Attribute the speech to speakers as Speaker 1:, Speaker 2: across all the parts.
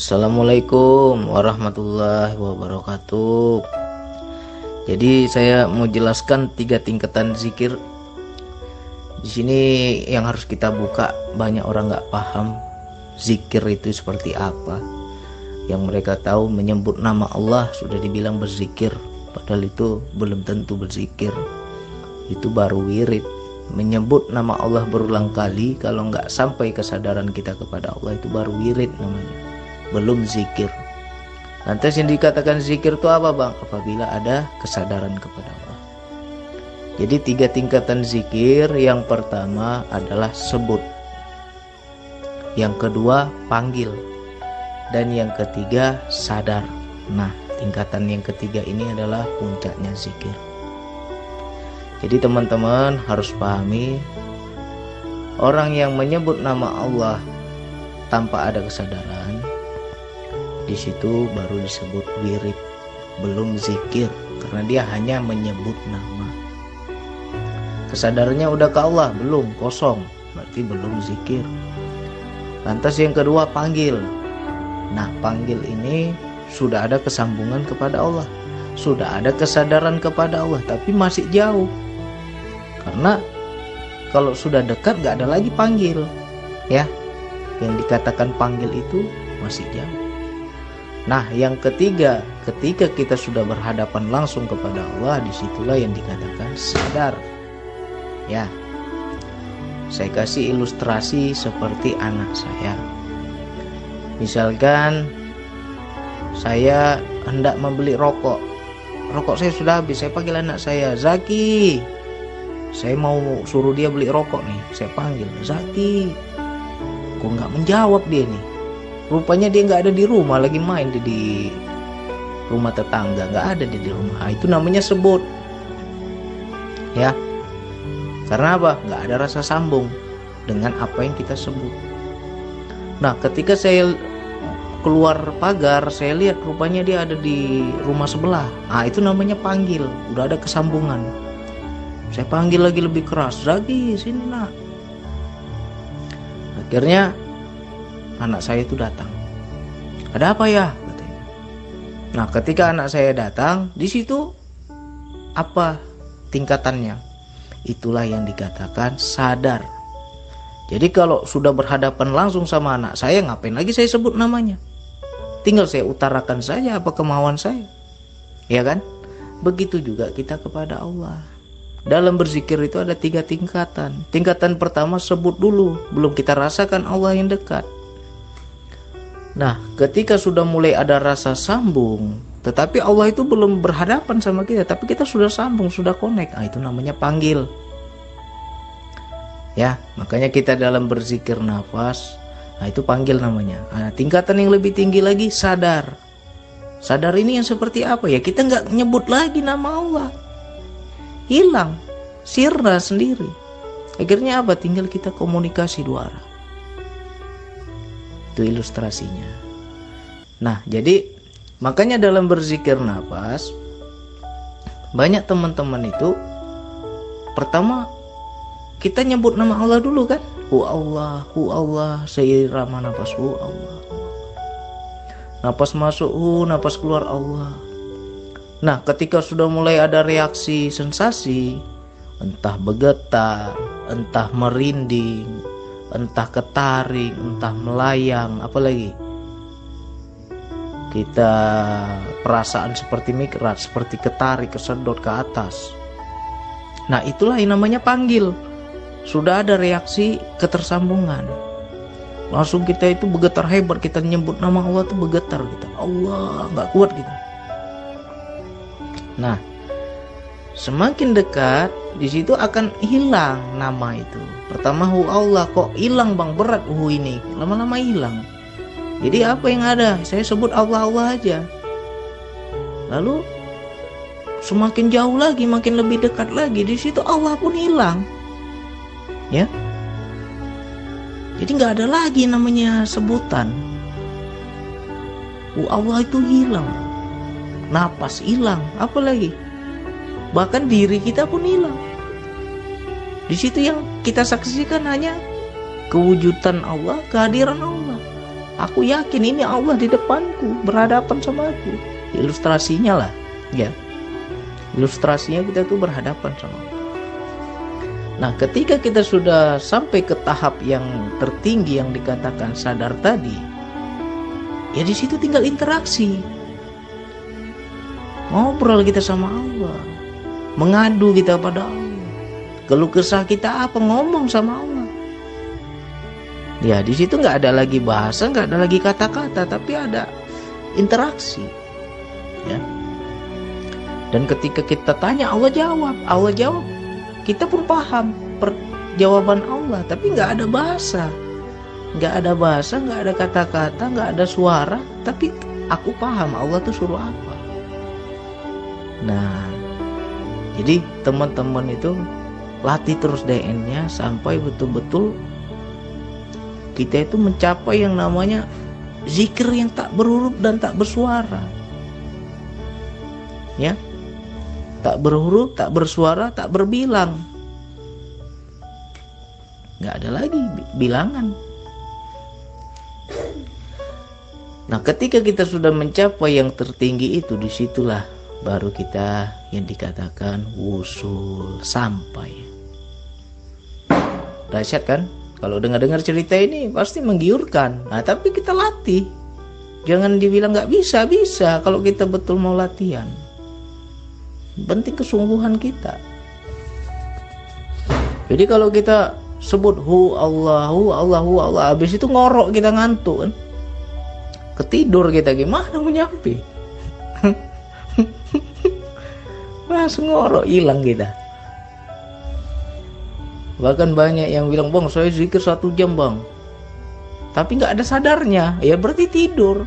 Speaker 1: Assalamualaikum warahmatullahi wabarakatuh. Jadi saya mau jelaskan 3 tingkatan zikir. Di sini yang harus kita buka, banyak orang nggak paham zikir itu seperti apa. Yang mereka tahu menyebut nama Allah sudah dibilang berzikir, padahal itu belum tentu berzikir. Itu baru wirid. Menyebut nama Allah berulang kali, kalau nggak sampai kesadaran kita kepada Allah, itu baru wirid namanya, belum zikir. Lantas yang dikatakan zikir itu apa, Bang? Apabila ada kesadaran kepada Allah. Jadi 3 tingkatan zikir. Yang pertama adalah sebut, yang kedua panggil, dan yang ketiga sadar. Nah, tingkatan yang ketiga ini adalah puncaknya zikir. Jadi teman-teman harus pahami, orang yang menyebut nama Allah tanpa ada kesadaran, di situ baru disebut wirid, belum zikir, karena dia hanya menyebut nama. Kesadarannya udah ke Allah, belum, kosong, berarti belum zikir. Lantas yang kedua panggil. Nah, panggil ini sudah ada kesambungan kepada Allah, sudah ada kesadaran kepada Allah, tapi masih jauh. Karena kalau sudah dekat gak ada lagi panggil, ya. Yang dikatakan panggil itu masih jauh. Nah, yang ketiga, ketika kita sudah berhadapan langsung kepada Allah, disitulah yang dikatakan sadar. Ya, saya kasih ilustrasi seperti anak saya. Misalkan saya hendak membeli rokok saya sudah habis, saya panggil anak saya, Zaki, saya mau suruh dia beli rokok nih. Saya panggil, Zaki. Kok nggak menjawab dia nih? Rupanya dia nggak ada di rumah, lagi main di rumah tetangga, nggak ada di rumah. Nah, itu namanya sebut, ya. Karena apa? Nggak ada rasa sambung dengan apa yang kita sebut. Nah, ketika saya keluar pagar, saya lihat rupanya dia ada di rumah sebelah. Nah, itu namanya panggil, udah ada kesambungan. Saya panggil lagi lebih keras, Zaki, sini nak. Akhirnya anak saya itu datang. Ada apa ya? Katanya. Nah, ketika anak saya datang, di situ apa tingkatannya? Itulah yang dikatakan sadar. Jadi kalau sudah berhadapan langsung sama anak saya, ngapain lagi saya sebut namanya? Tinggal saya utarakan saja apa kemauan saya, ya kan? Begitu juga kita kepada Allah. Dalam berzikir itu ada 3 tingkatan. Tingkatan pertama sebut dulu, belum kita rasakan Allah yang dekat. Nah, ketika sudah mulai ada rasa sambung, tetapi Allah itu belum berhadapan sama kita, tapi kita sudah sambung, sudah connect. Nah, itu namanya panggil. Ya, makanya kita dalam berzikir nafas, nah itu panggil namanya. Nah, tingkatan yang lebih tinggi lagi sadar. Sadar ini yang seperti apa ya? Kita nggak nyebut lagi nama Allah. Hilang, sirna sendiri. Akhirnya apa? Tinggal kita komunikasi 2 arah. Itu ilustrasinya. Nah, jadi makanya dalam berzikir nafas, banyak teman-teman itu pertama kita nyebut nama Allah dulu kan? Hu Allah, seirama nafas, hu Allah. Nafas masuk hu, nafas keluar Allah. Nah, ketika sudah mulai ada reaksi sensasi, entah bergetar, entah merinding, entah ketaring, entah melayang, apalagi kita perasaan seperti mikrat, seperti ketarik, kesedot ke atas. Nah, itulah yang namanya panggil. Sudah ada reaksi ketersambungan. Langsung kita itu bergetar hebat, kita nyebut nama Allah itu bergetar kita. Allah, nggak kuat kita. Nah, semakin dekat, di situ akan hilang nama itu. Pertama hu Allah, kok hilang bang, berat hu ini, lama-lama hilang. Jadi apa yang ada? Saya sebut Allah aja. Lalu semakin jauh lagi, makin lebih dekat lagi, di situ Allah pun hilang. Ya. Jadi nggak ada lagi namanya sebutan. Hu Allah itu hilang. Napas hilang, apa lagi? Bahkan diri kita pun hilang. Di situ yang kita saksikan hanya kewujudan Allah, kehadiran Allah. Aku yakin ini Allah di depanku, berhadapan sama aku. Ilustrasinya lah, ya. Ilustrasinya kita tuh berhadapan sama Allah. Nah, ketika kita sudah sampai ke tahap yang tertinggi yang dikatakan sadar tadi, ya di situ tinggal interaksi. Ngobrol kita sama Allah, mengadu kita pada Allah. Keluh kesah kita apa, ngomong sama Allah. Ya di situ nggak ada lagi bahasa, nggak ada lagi kata-kata, tapi ada interaksi. Ya. Dan ketika kita tanya, Allah jawab. Allah jawab, kita pun paham jawaban Allah, tapi nggak ada bahasa, nggak ada bahasa, nggak ada kata-kata, nggak ada suara, tapi aku paham Allah tuh suruh apa. Nah, jadi teman-teman itu latih terus DN-nya sampai betul-betul kita itu mencapai yang namanya zikir yang tak berhuruf dan tak bersuara. Ya, tak berhuruf, tak bersuara, tak berbilang. Nggak ada lagi bilangan. Nah, ketika kita sudah mencapai yang tertinggi itu, disitulah baru kita yang dikatakan wusul, sampai. Dahsyat kan? Kalau dengar-dengar cerita ini pasti menggiurkan. Nah, tapi kita latih. Jangan dibilang nggak bisa, bisa kalau kita betul mau latihan. Penting kesungguhan kita. Jadi kalau kita sebut Allahu, habis itu ngorok kita, ngantuk kan? Ketidur kita, gimana mau nyampe? Langsung ngorok, hilang kita. Bahkan banyak yang bilang, bang saya zikir 1 jam bang, tapi nggak ada sadarnya. Ya berarti tidur.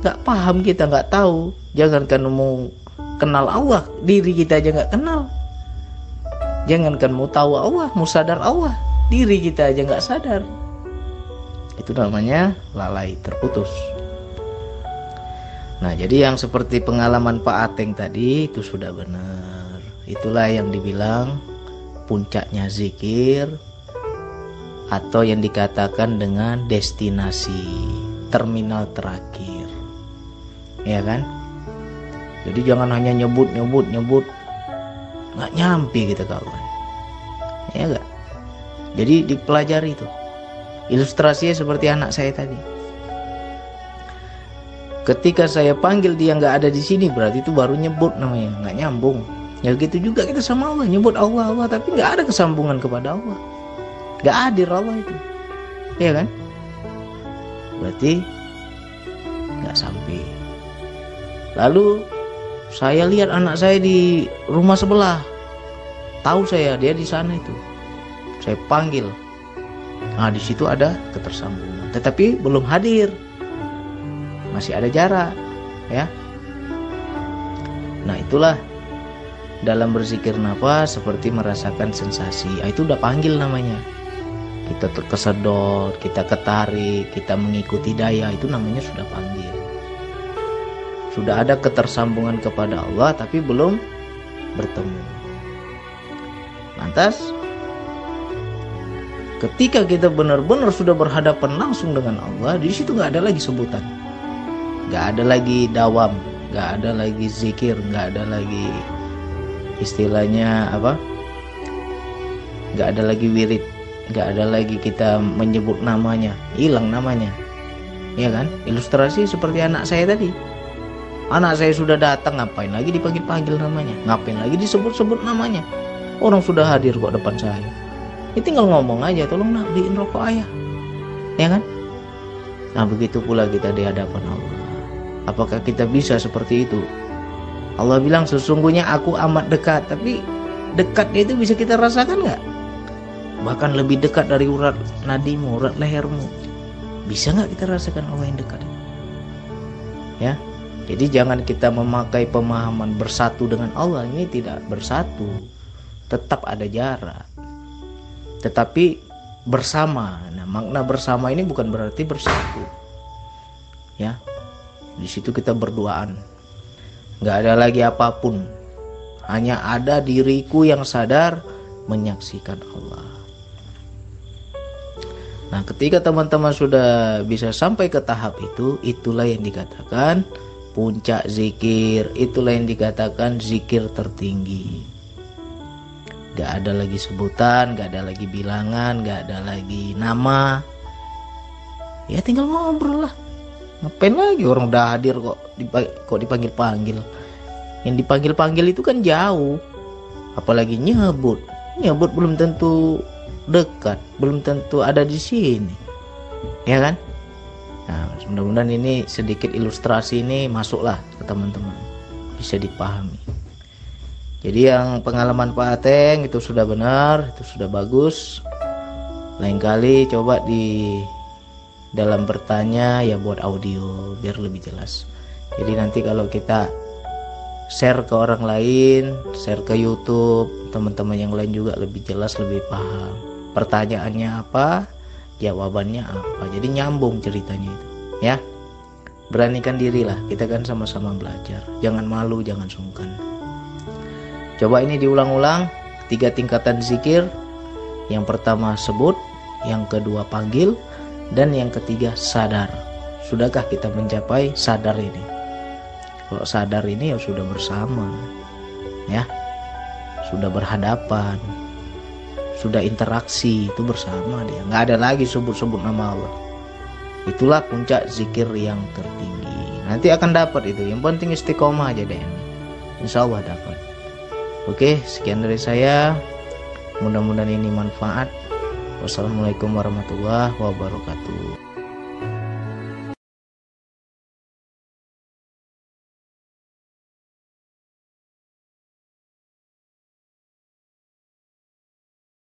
Speaker 1: Nggak paham kita, nggak tahu. Jangankan mau kenal Allah, diri kita aja nggak kenal. Jangankan mau tahu Allah, mau sadar Allah, diri kita aja nggak sadar. Itu namanya lalai, terputus. Nah, jadi yang seperti pengalaman Pak Ateng tadi itu sudah benar. Itulah yang dibilang puncaknya zikir, atau yang dikatakan dengan destinasi, terminal terakhir. Ya kan? Jadi jangan hanya nyebut, nggak nyampe kita kawan. Ya enggak? Jadi dipelajari itu. Ilustrasinya seperti anak saya tadi. Ketika saya panggil dia nggak ada di sini, berarti itu baru nyebut namanya, nggak nyambung. Ya gitu juga kita sama Allah, nyebut Allah, tapi nggak ada kesambungan kepada Allah, nggak hadir Allah itu, ya kan? Berarti nggak sampai. Lalu saya lihat anak saya di rumah sebelah, tahu saya dia di sana itu, saya panggil. Nah di situ ada ketersambungan, tetapi belum hadir, masih ada jarak, ya. Nah itulah dalam berzikir nafas seperti merasakan sensasi. Itu udah panggil namanya. Kita terkesedot, kita ketarik, kita mengikuti daya, itu namanya sudah panggil. Sudah ada ketersambungan kepada Allah tapi belum bertemu. Lantas ketika kita benar-benar sudah berhadapan langsung dengan Allah, di situ nggak ada lagi sebutan, nggak ada lagi dawam, nggak ada lagi zikir, nggak ada lagi istilahnya apa, nggak ada lagi wirid, nggak ada lagi kita menyebut namanya, hilang namanya, ya kan? Ilustrasi seperti anak saya tadi. Anak saya sudah datang, ngapain lagi dipanggil-panggil namanya, ngapain lagi disebut-sebut namanya? Orang sudah hadir kok depan saya. Ini tinggal ngomong aja, tolong nak beliin rokok ayah, ya kan? Nah begitu pula kita di hadapan Allah. Apakah kita bisa seperti itu? Allah bilang sesungguhnya aku amat dekat, tapi dekatnya itu bisa kita rasakan nggak? Bahkan lebih dekat dari urat nadimu, urat lehermu. Bisa nggak kita rasakan Allah yang dekat? Ya, jadi jangan kita memakai pemahaman bersatu dengan Allah, ini tidak bersatu, tetap ada jarak, tetapi bersama. Nah, makna bersama ini bukan berarti bersatu, ya. Di situ kita berduaan, nggak ada lagi apapun, hanya ada diriku yang sadar menyaksikan Allah. Nah, ketika teman-teman sudah bisa sampai ke tahap itu, itulah yang dikatakan puncak zikir, itulah yang dikatakan zikir tertinggi. Gak ada lagi sebutan, gak ada lagi bilangan, gak ada lagi nama. Ya tinggal ngobrol lah. Ngapain lagi, orang udah hadir kok dipanggil-panggil. Yang dipanggil-panggil itu kan jauh. Apalagi nyebut belum tentu dekat, belum tentu ada di sini, ya kan? Nah, mudah-mudahan ini sedikit ilustrasi ini masuklah ke teman-teman, bisa dipahami. Jadi yang pengalaman Pak Ateng itu sudah benar, itu sudah bagus. Lain kali coba di dalam bertanya ya buat audio biar lebih jelas. Jadi nanti kalau kita share ke orang lain, share ke YouTube, teman-teman yang lain juga lebih jelas, lebih paham. Pertanyaannya apa, jawabannya apa. Jadi nyambung ceritanya itu, ya. Beranikan diri lah, kita kan sama-sama belajar. Jangan malu, jangan sungkan. Coba ini diulang-ulang, 3 tingkatan zikir. Yang pertama sebut, yang kedua panggil, dan yang ketiga sadar. Sudahkah kita mencapai sadar ini? Kalau sadar ini ya sudah bersama, ya, sudah berhadapan, sudah interaksi, itu bersama dia. Nggak ada lagi sebut-sebut nama Allah. Itulah puncak zikir yang tertinggi. Nanti akan dapat itu. Yang penting istiqomah aja deh. Insya Allah dapat. Oke, sekian dari saya. Mudah-mudahan ini manfaat. Wassalamualaikum warahmatullahi wabarakatuh.